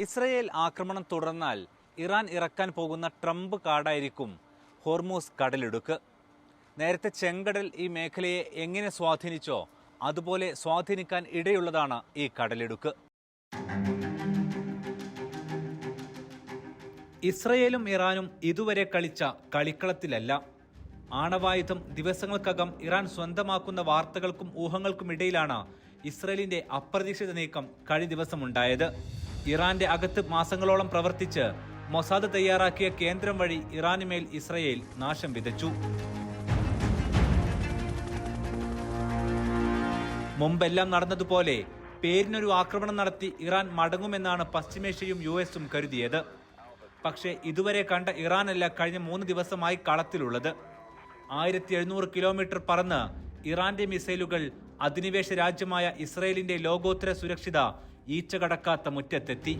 Israel ആക്രമണം തുടർന്നാൽ Iran ഇറക്കാൻ പോകുന്ന ട്രംപ് കാർഡായിരിക്കും ഹോർമൂസ് കടലിടുക്ക്. നേരത്തെ ചെങ്കടൽ ഈ മേഖലയെ എങ്ങനെ സ്വാധീനിച്ചോ അതുപോലെ സ്വാധീനിക്കാൻ ഇടയുള്ളതാണ് ഈ കടലിടുക്ക്. ഇസ്രയേലും ഇറാനും ഇതുവരെ കളിച്ച കളിക്കളത്തിലല്ല. ആണവായുധം ദിവസങ്ങൾക്കകം ഇറാൻ സ്വന്തമാക്കുന്ന വാർത്തകൾക്കും ഊഹങ്ങൾക്കും ഇടയിലാണ് ഇസ്രയേലിന്റെ അപ്രതീക്ഷിത നീക്കം കഴിഞ്ഞ ദിവസമുണ്ടായത്. ഇറാന്റെ അകത്ത് മാസങ്ങളോളം പ്രവർത്തിച്ച് മൊസാദ് തയ്യാറാക്കിയ കേന്ദ്രം വഴി ഇറാനുമേൽ ഇസ്രയേൽ നാശം വിതച്ചു. മുമ്പെല്ലാം നടന്നതുപോലെ പേരിനൊരു ആക്രമണം നടത്തി ഇറാൻ മടങ്ങുമെന്നാണ് പശ്ചിമേഷ്യയും യുഎസും കരുതിയത്. പക്ഷേ ഇതുവരെ കണ്ട ഇറാനല്ല കഴിഞ്ഞ 3 ദിവസമായി കളത്തിലുള്ളത്. 1700 കിലോമീറ്റർ പറന്ന് ഇറാന്റെ മിസൈലുകൾ അധിനിവേശ രാജ്യമായ ഇസ്രയേലിന്റെ ലോകോത്തര സുരക്ഷിത ഈച്ച കടക്കാത്ത മുറ്റത്തെത്തി.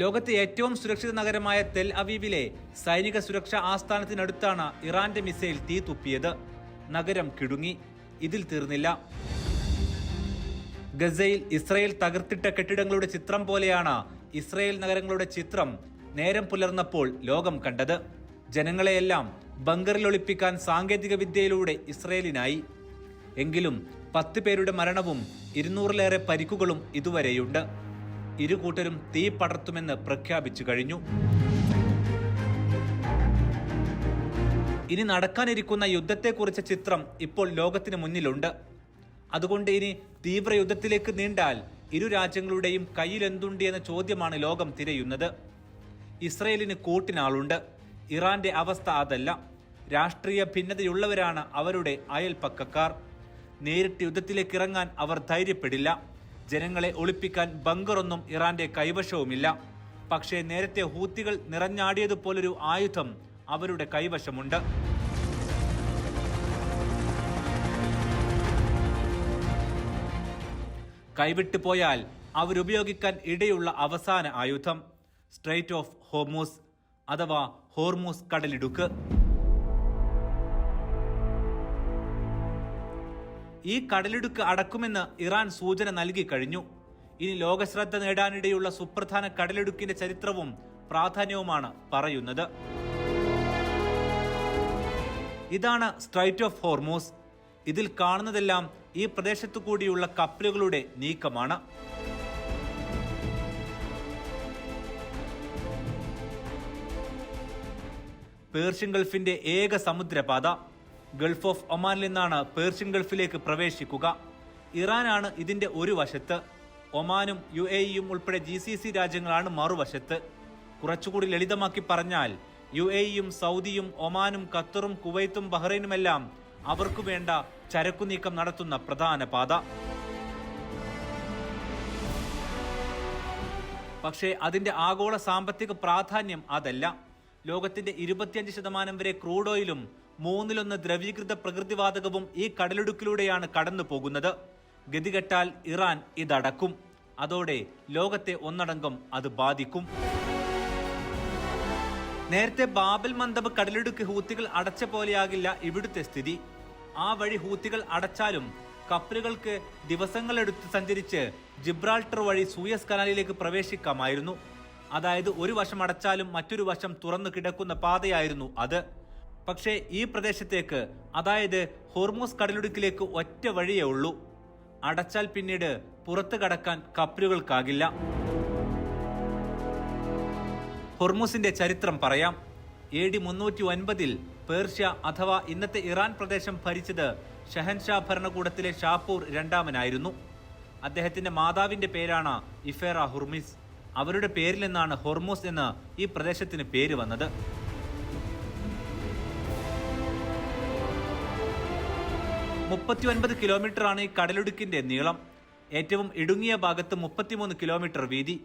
ലോകത്തെ ഏറ്റവും സുരക്ഷിത നഗരമായ തെൽ അവീവിലെ സൈനിക സുരക്ഷാ ആസ്ഥാനത്തിനടുത്താണ് ഇറാന്റെ മിസൈൽ തീ തുപ്പിയത്. നഗരം കിടുങ്ങി. ഇതിൽ തീർന്നില്ല. ഗസയിൽ ഇസ്രയേൽ തകർത്തിട്ട കെട്ടിടങ്ങളുടെ ചിത്രം പോലെയാണ് ഇസ്രയേൽ നഗരങ്ങളുടെ ചിത്രം നേരം പുലർന്നപ്പോൾ ലോകം കണ്ടത്. ജനങ്ങളെയെല്ലാം ബങ്കറിൽ ഒളിപ്പിക്കാൻ സാങ്കേതിക വിദ്യയിലൂടെ ഇസ്രയേലിനായി. എങ്കിലും 10 പേരുടെ മരണവും 200-ലേറെ പരിക്കുകളും ഇതുവരെയുണ്ട്. ഇരുകൂട്ടരും തീ പടർത്തുമെന്ന് പ്രഖ്യാപിച്ചു കഴിഞ്ഞു. ഇനി നടക്കാനിരിക്കുന്ന യുദ്ധത്തെക്കുറിച്ച ചിത്രം ഇപ്പോൾ ലോകത്തിന് മുന്നിലുണ്ട്. അതുകൊണ്ട് ഇനി തീവ്ര യുദ്ധത്തിലേക്ക് നീണ്ടാൽ ഇരു രാജ്യങ്ങളുടെയും കയ്യിൽ എന്തുണ്ട് എന്ന ചോദ്യമാണ് ലോകം തിരയുന്നത്. ഇസ്രയേലിന് കൂട്ടിനാളുണ്ട്. ഇറാന്റെ അവസ്ഥ അതല്ല. രാഷ്ട്രീയ ഭിന്നതയുള്ളവരാണ് അവരുടെ അയൽപ്പക്കക്കാർ. നേരിട്ട് യുദ്ധത്തിലേക്ക് ഇറങ്ങാൻ അവർ ധൈര്യപ്പെടില്ല. ജനങ്ങളെ ഒളിപ്പിക്കാൻ ബങ്കറൊന്നും ഇറാന്റെ കൈവശവുമില്ല. പക്ഷേ നേരത്തെ ഹൂത്തികൾ നിറഞ്ഞാടിയതുപോലൊരു ആയുധം അവരുടെ കൈവശമുണ്ട്. കൈവിട്ടു പോയാൽ അവരുപയോഗിക്കാൻ ഇടയുള്ള അവസാന ആയുധം സ്ട്രെയ്റ്റ് ഓഫ് ഹോർമൂസ് അഥവാ ഹോർമൂസ് കടലിടുക്ക്. ഈ കടലിടുക്ക് അടക്കുമെന്ന് ഇറാൻ സൂചന നൽകി കഴിഞ്ഞു. ഇനി ലോകശ്രദ്ധ നേടാനിടയുള്ള സുപ്രധാന കടലിടുക്കിന്റെ ചരിത്രവും പ്രാധാന്യവുമാണ് പറയുന്നത്. ഇതാണ് സ്ട്രെയ്റ്റ് ഓഫ് ഹോർമൂസ്. ഇതിൽ കാണുന്നതെല്ലാം ഈ പ്രദേശത്തു കൂടിയുള്ള കപ്പലുകളുടെ നീക്കമാണ്. പേർഷ്യൻ ഗൾഫിന്റെ ഏക സമുദ്രപാത. ഗൾഫ് ഓഫ് ഒമാനിൽ നിന്നാണ് പേർഷ്യൻ ഗൾഫിലേക്ക് പ്രവേശിക്കുക. ഇറാനാണ് ഇതിന്റെ ഒരു വശത്ത്. ഒമാനും UAE-യും ഉൾപ്പെടെ GCC രാജ്യങ്ങളാണ് മറുവശത്ത്. കുറച്ചുകൂടി ലളിതമാക്കി പറഞ്ഞാൽ UAE-യും സൗദിയും ഒമാനും ഖത്തറും കുവൈത്തും ബഹ്റൈനുമെല്ലാം അവർക്കു വേണ്ട ചരക്കു നീക്കം നടത്തുന്ന പ്രധാന പാത. പക്ഷേ അതിന്റെ ആഗോള സാമ്പത്തിക പ്രാധാന്യം അതല്ല. ലോകത്തിന്റെ 25% വരെ ക്രൂഡ് ഓയിലും 1/3 ദ്രവീകൃത പ്രകൃതിവാതകവും ഈ കടലിടുക്കിലൂടെയാണ് കടന്നു പോകുന്നത്. ഗതികെട്ടാൽ ഇറാൻ ഇതടക്കും. അതോടെ ലോകത്തെ ഒന്നടങ്കം അത് ബാധിക്കും. നേരത്തെ ബാബൽ മന്ദബ് കടലിടുക്ക് ഹൂത്തികൾ അടച്ച പോലെയാകില്ല ഇവിടുത്തെ സ്ഥിതി. ആ വഴി ഹൂത്തികൾ അടച്ചാലും കപ്പലുകൾക്ക് ദിവസങ്ങളെടുത്ത് സഞ്ചരിച്ച് ജിബ്രാൾട്ടർ വഴി സൂയസ് കനാലിലേക്ക് പ്രവേശിക്കാമായിരുന്നു. അതായത് ഒരു വശം അടച്ചാലും മറ്റൊരു വശം തുറന്നു കിടക്കുന്ന പാതയായിരുന്നു അത്. പക്ഷേ ഈ പ്രദേശത്തേക്ക്, അതായത് ഹോർമൂസ് കടലിടുക്കിലേക്ക് ഒറ്റ വഴിയേ ഉള്ളൂ. അടച്ചാൽ പിന്നീട് പുറത്തു കടക്കാൻ കപ്പലുകൾക്കാകില്ല. ഹോർമൂസിന്റെ ചരിത്രം പറയാം. AD 309-ൽ പേർഷ്യ അഥവാ ഇന്നത്തെ ഇറാൻ പ്രദേശം ഭരിച്ചത് ഷഹൻഷാ ഭരണകൂടത്തിലെ ഷാപൂർ രണ്ടാമനായിരുന്നു. അദ്ദേഹത്തിന്റെ മാതാവിന്റെ പേരാണ് ഇഫേറ ഹുർമിസ്. അവരുടെ പേരിൽ നിന്നാണ് ഹോർമൂസ് എന്ന് ഈ പ്രദേശത്തിന് പേര് വന്നത്. കിലോമീറ്ററാണ് ഈ കടലിടുക്കിന്റെ നീളം. ഏറ്റവും ഇടുങ്ങിയ ഭാഗത്ത് 33 കിലോമീറ്റർ വീതി.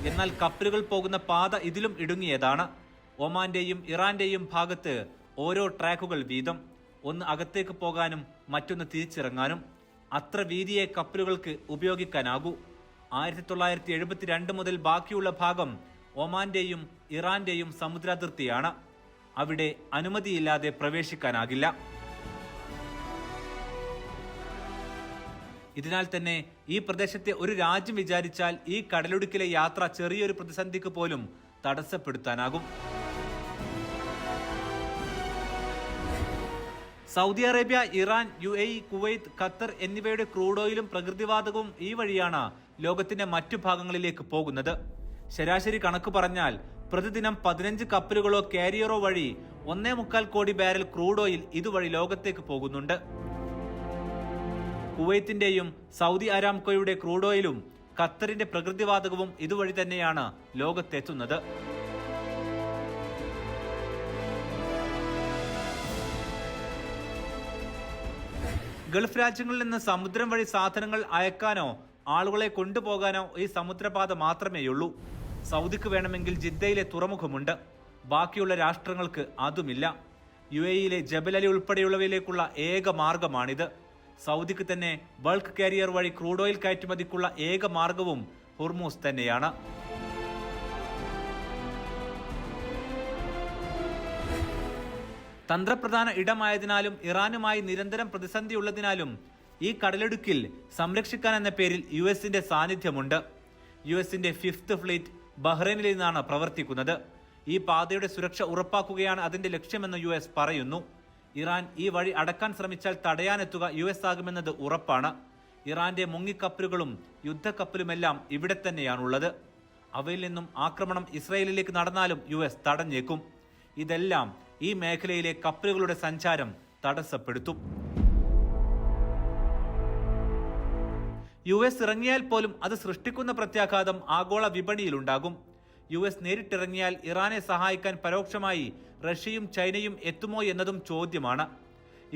എന്നാൽ കപ്പലുകൾ പോകുന്ന പാത ഇതിലും ഇടുങ്ങിയതാണ്. ഒമാന്റെയും ഇറാന്റെയും ഭാഗത്ത് ഓരോ ട്രാക്കുകൾ വീതം. ഒന്ന് അകത്തേക്ക് പോകാനും മറ്റൊന്ന് തിരിച്ചിറങ്ങാനും. അത്ര വീതിയെ കപ്പലുകൾക്ക് ഉപയോഗിക്കാനാകൂ. 1972 മുതൽ ബാക്കിയുള്ള ഭാഗം ഒമാന്റെയും ഇറാന്റെയും ഇതിനാൽ തന്നെ ഈ പ്രദേശത്തെ ഒരു രാജ്യം വിചാരിച്ചാൽ ഈ കടലിടുക്കിലെ യാത്ര ചെറിയൊരു പ്രതിസന്ധിക്ക് പോലും തടസ്സപ്പെടുത്താനാകും. Saudi Arabia, Iran, UAE, Kuwait, Qatar എന്നിവയുടെ ക്രൂഡ് ഓയിലും പ്രകൃതിവാതകവും ഈ വഴിയാണ് ലോകത്തിന്റെ മറ്റു ഭാഗങ്ങളിലേക്ക് പോകുന്നത്. ശരാശരി കണക്ക് പറഞ്ഞാൽ പ്രതിദിനം 15 കപ്പലുകളോ കാരിയറോ വഴി 1.25 കോടി ബാരൽ ക്രൂഡ് ഓയിൽ ഇതുവഴി ലോകത്തേക്ക് പോകുന്നുണ്ട്. കുവൈത്തിന്റെയും സൗദി അരാംകോയുടെ ക്രൂഡ് ഓയിലും ഖത്തറിന്റെ പ്രകൃതിവാതകവും ഇതുവഴി തന്നെയാണ് ലോകത്തെത്തുന്നത്. ഗൾഫ് രാജ്യങ്ങളിൽ നിന്ന് സമുദ്രം വഴി സാധനങ്ങൾ അയക്കാനോ ആളുകളെ കൊണ്ടുപോകാനോ ഈ സമുദ്രപാത മാത്രമേയുള്ളൂ. സൗദിക്ക് വേണമെങ്കിൽ ജിദ്ദയിലെ തുറമുഖമുണ്ട്. ബാക്കിയുള്ള രാഷ്ട്രങ്ങൾക്ക് അതുമില്ല. UAEയിലെ ജബൽ അലി ഉൾപ്പെടെയുള്ളവയിലേക്കുള്ള ഏക മാർഗമാണിത്. സൗദിക്ക് തന്നെ ബൾക്ക് കാരിയർ വഴി ക്രൂഡ് ഓയിൽ കയറ്റുമതിക്കുള്ള ഏക മാർഗവും ഹുർമൂസ് തന്നെയാണ്. തന്ത്രപ്രധാന ഇടമായതിനാലും ഇറാനുമായി നിരന്തരം പ്രതിസന്ധിയുള്ളതിനാലും ഈ കടലിടുക്കിൽ സംരക്ഷിക്കാൻ എന്ന പേരിൽ US-ന്റെ സാന്നിധ്യമുണ്ട്. US-ന്റെ 5th ഫ്ലീറ്റ് ബഹ്റൈനിൽ നിന്നാണ് പ്രവർത്തിക്കുന്നത്. ഈ പാതയുടെ സുരക്ഷ ഉറപ്പാക്കുകയാണ് അതിന്റെ ലക്ഷ്യമെന്ന് US പറയുന്നു. ഇറാൻ ഈ വഴി അടക്കാൻ ശ്രമിച്ചാൽ തടയാനെത്തുക US ആകുമെന്നത് ഉറപ്പാണ്. ഇറാന്റെ മുങ്ങിക്കപ്പലുകളും യുദ്ധക്കപ്പലുമെല്ലാം ഇവിടെ തന്നെയാണുള്ളത്. അവയിൽ നിന്നും ആക്രമണം ഇസ്രായേലിലേക്ക് നടന്നാലും US തടഞ്ഞേക്കും. ഇതെല്ലാം ഈ മേഖലയിലെ കപ്പലുകളുടെ സഞ്ചാരം തടസ്സപ്പെടുത്തും. US ഇറങ്ങിയാൽ പോലും അത് സൃഷ്ടിക്കുന്ന പ്രത്യാഘാതം ആഗോള വിപണിയിലുണ്ടാകും. US നേരിട്ടിറങ്ങിയാൽ ഇറാനെ സഹായിക്കാൻ പരോക്ഷമായി റഷ്യയും ചൈനയും എത്തുമോ എന്നതും ചോദ്യമാണ്.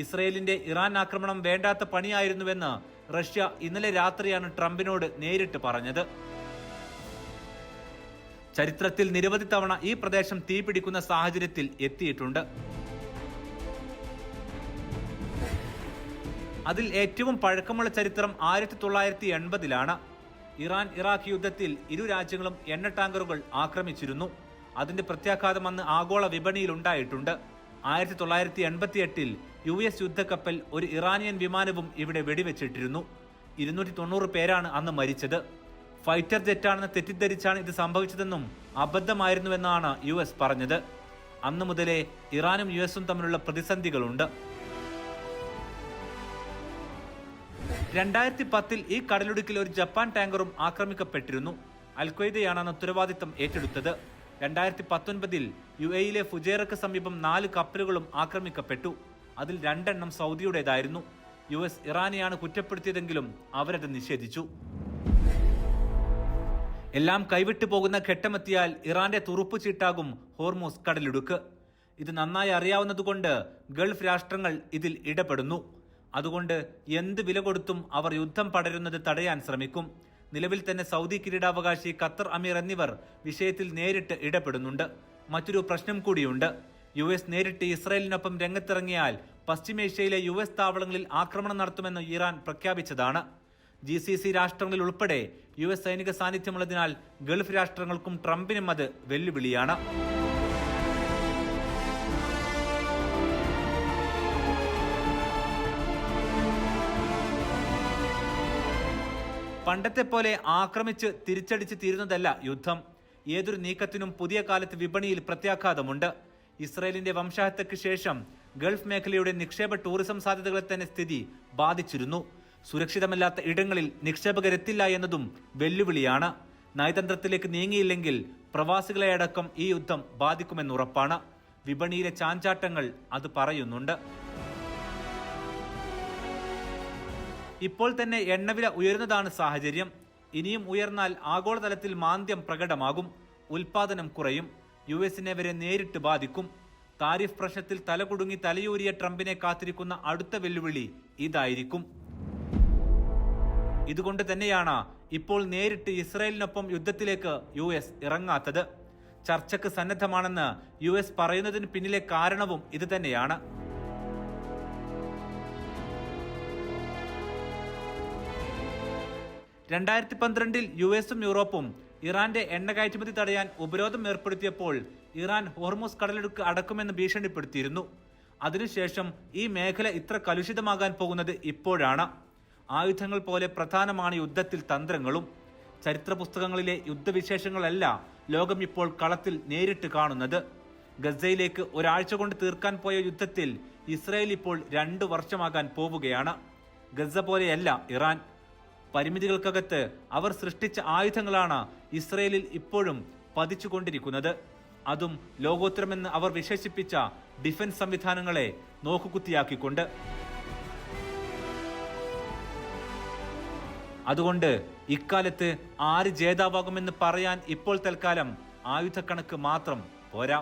ഇസ്രയേലിന്റെ ഇറാൻ ആക്രമണം വേണ്ടാത്ത പണിയായിരുന്നുവെന്ന് റഷ്യ ഇന്നലെ രാത്രിയാണ് ട്രംപിനോട് നേരിട്ട് പറഞ്ഞത്. ചരിത്രത്തിൽ നിരവധി തവണ ഈ പ്രദേശം തീപിടിക്കുന്ന സാഹചര്യത്തിൽ എത്തിയിട്ടുണ്ട്. അതിൽ ഏറ്റവും പഴക്കമുള്ള ചരിത്രം 1980-ലാണ്. ഇറാൻ ഇറാഖ് യുദ്ധത്തിൽ ഇരു രാജ്യങ്ങളും എണ്ണ ടാങ്കറുകൾ ആക്രമിച്ചിരുന്നു. അതിന്റെ പ്രത്യാഘാതം അന്ന് ആഗോള വിപണിയിൽ ഉണ്ടായിട്ടുണ്ട്. 1988-ൽ US യുദ്ധക്കപ്പൽ ഒരു ഇറാനിയൻ വിമാനവും ഇവിടെ വെടിവെച്ചിട്ടിരുന്നു. 290 പേരാണ് അന്ന് മരിച്ചത്. ഫൈറ്റർ ജെറ്റാണെന്ന് തെറ്റിദ്ധരിച്ചാണ് ഇത് സംഭവിച്ചതെന്നും അബദ്ധമായിരുന്നുവെന്നാണ് US പറഞ്ഞത്. അന്നു മുതലേ ഇറാനും US-ഉം തമ്മിലുള്ള പ്രതിസന്ധികളുണ്ട്. 2010-ൽ ഈ കടലിടുക്കിൽ ഒരു ജപ്പാൻ ടാങ്കറും ആക്രമിക്കപ്പെട്ടിരുന്നു. അൽഖ്വയ്ദയാണ് അന്ന് ഉത്തരവാദിത്തം ഏറ്റെടുത്തത്. 2019-ൽ UAEയിലെ ഫുജേറക്ക് സമീപം 4 കപ്പലുകളും ആക്രമിക്കപ്പെട്ടു. അതിൽ 2 എണ്ണം സൗദിയുടേതായിരുന്നു. US ഇറാനെയാണ് കുറ്റപ്പെടുത്തിയതെങ്കിലും അവരത് നിഷേധിച്ചു. എല്ലാം കൈവിട്ടു പോകുന്ന ഘട്ടമെത്തിയാൽ ഇറാന്റെ തുറുപ്പ് ചീട്ടാകും ഹോർമൂസ് കടലിടുക്ക്. ഇത് നന്നായി അറിയാവുന്നതുകൊണ്ട് ഗൾഫ് രാഷ്ട്രങ്ങൾ ഇതിൽ ഇടപെടുന്നു. അതുകൊണ്ട് എന്ത് വില കൊടുത്തും അവർ യുദ്ധം പടരുന്നത് തടയാൻ ശ്രമിക്കും. നിലവിൽ തന്നെ സൗദി കിരീടാവകാശി ഖത്തർ അമീർ എന്നിവർ വിഷയത്തിൽ നേരിട്ട് ഇടപെടുന്നുണ്ട്. മറ്റൊരു പ്രശ്നം കൂടിയുണ്ട്. US നേരിട്ട് ഇസ്രായേലിനൊപ്പം രംഗത്തിറങ്ങിയാൽ പശ്ചിമേഷ്യയിലെ US താവളങ്ങളിൽ ആക്രമണം നടത്തുമെന്ന് ഇറാൻ പ്രഖ്യാപിച്ചതാണ്. GCC രാഷ്ട്രങ്ങളിൽ ഉൾപ്പെടെ US സൈനിക സാന്നിധ്യമുള്ളതിനാൽ ഗൾഫ് രാഷ്ട്രങ്ങൾക്കും ട്രംപിനും അത് വെല്ലുവിളിയാണ്. പണ്ടത്തെ പോലെ ആക്രമിച്ച് തിരിച്ചടിച്ച് തീരുന്നതല്ല യുദ്ധം. ഏതൊരു നീക്കത്തിനും പുതിയ കാലത്ത് വിപണിയിൽ പ്രത്യാഘാതമുണ്ട്. ഇസ്രായേലിന്റെ വംശഹത്യക്ക് ശേഷം ഗൾഫ് മേഖലയുടെ നിക്ഷേപ ടൂറിസം സാധ്യതകളെ തന്നെ സ്ഥിതി ബാധിച്ചിരുന്നു. സുരക്ഷിതമല്ലാത്ത ഇടങ്ങളിൽ നിക്ഷേപകരെത്തില്ല എന്നതും വെല്ലുവിളിയാണ്. നയതന്ത്രത്തിലേക്ക് നീങ്ങിയില്ലെങ്കിൽ പ്രവാസികളെ അടക്കം ഈ യുദ്ധം ബാധിക്കുമെന്നുറപ്പാണ്. വിപണിയിലെ ചാഞ്ചാട്ടങ്ങൾ അത് പറയുന്നുണ്ട്. ഇപ്പോൾ തന്നെ എണ്ണവില ഉയരുന്നതാണ് സാഹചര്യം. ഇനിയും ഉയർന്നാൽ ആഗോളതലത്തിൽ മാന്ദ്യം പ്രകടമാകും. ഉൽപാദനം കുറയും. US-നെ വരെ നേരിട്ട് ബാധിക്കും. താരിഫ് പ്രശ്നത്തിൽ തലകുടുങ്ങി തലയൂരിയ ട്രംപിനെ കാത്തിരിക്കുന്ന അടുത്ത വെല്ലുവിളി ഇതായിരിക്കും. ഇതുകൊണ്ട് തന്നെയാണ് ഇപ്പോൾ നേരിട്ട് ഇസ്രായേലിനൊപ്പം യുദ്ധത്തിലേക്ക് US ഇറങ്ങാത്തത്. ചർച്ചയ്ക്ക് സന്നദ്ധമാണെന്ന് US പറയുന്നതിന് പിന്നിലെ കാരണവും ഇത് തന്നെയാണ്. 2012-ൽ US-ഉം യൂറോപ്പും ഇറാന്റെ എണ്ണ കയറ്റുമതി തടയാൻ ഉപരോധം ഏർപ്പെടുത്തിയപ്പോൾ ഇറാൻ ഹോർമൂസ് കടലിടുക്ക് അടക്കുമെന്ന് ഭീഷണിപ്പെടുത്തിയിരുന്നു. അതിനുശേഷം ഈ മേഖല ഇത്ര കലുഷിതമാകാൻ പോകുന്നത് ഇപ്പോഴാണ്. ആയുധങ്ങൾ പോലെ പ്രധാനമാണ് യുദ്ധത്തിൽ തന്ത്രങ്ങളും. ചരിത്ര പുസ്തകങ്ങളിലെ യുദ്ധവിശേഷങ്ങളല്ല ലോകം ഇപ്പോൾ കളത്തിൽ നേരിട്ട് കാണുന്നത്. ഗസയിലേക്ക് ഒരാഴ്ച കൊണ്ട് തീർക്കാൻ പോയ യുദ്ധത്തിൽ ഇസ്രായേൽ ഇപ്പോൾ 2 വർഷമാകാൻ പോവുകയാണ്. ഗസ പോലെയല്ല ഇറാൻ. പരിമിതികൾക്കകത്ത് അവർ സൃഷ്ടിച്ച ആയുധങ്ങളാണ് ഇസ്രായേലിൽ ഇപ്പോഴും പതിച്ചുകൊണ്ടിരിക്കുന്നത്. അതും ലോകോത്തരമെന്ന് അവർ വിശേഷിപ്പിച്ച ഡിഫൻസ് സംവിധാനങ്ങളെ നോക്കുകുത്തിയാക്കിക്കൊണ്ട്. അതുകൊണ്ട് ഇക്കാലത്ത് ആര് ജേതാവാകുമെന്ന് പറയാൻ ഇപ്പോൾ തൽക്കാലം ആയുധക്കണക്ക് മാത്രം പോരാ.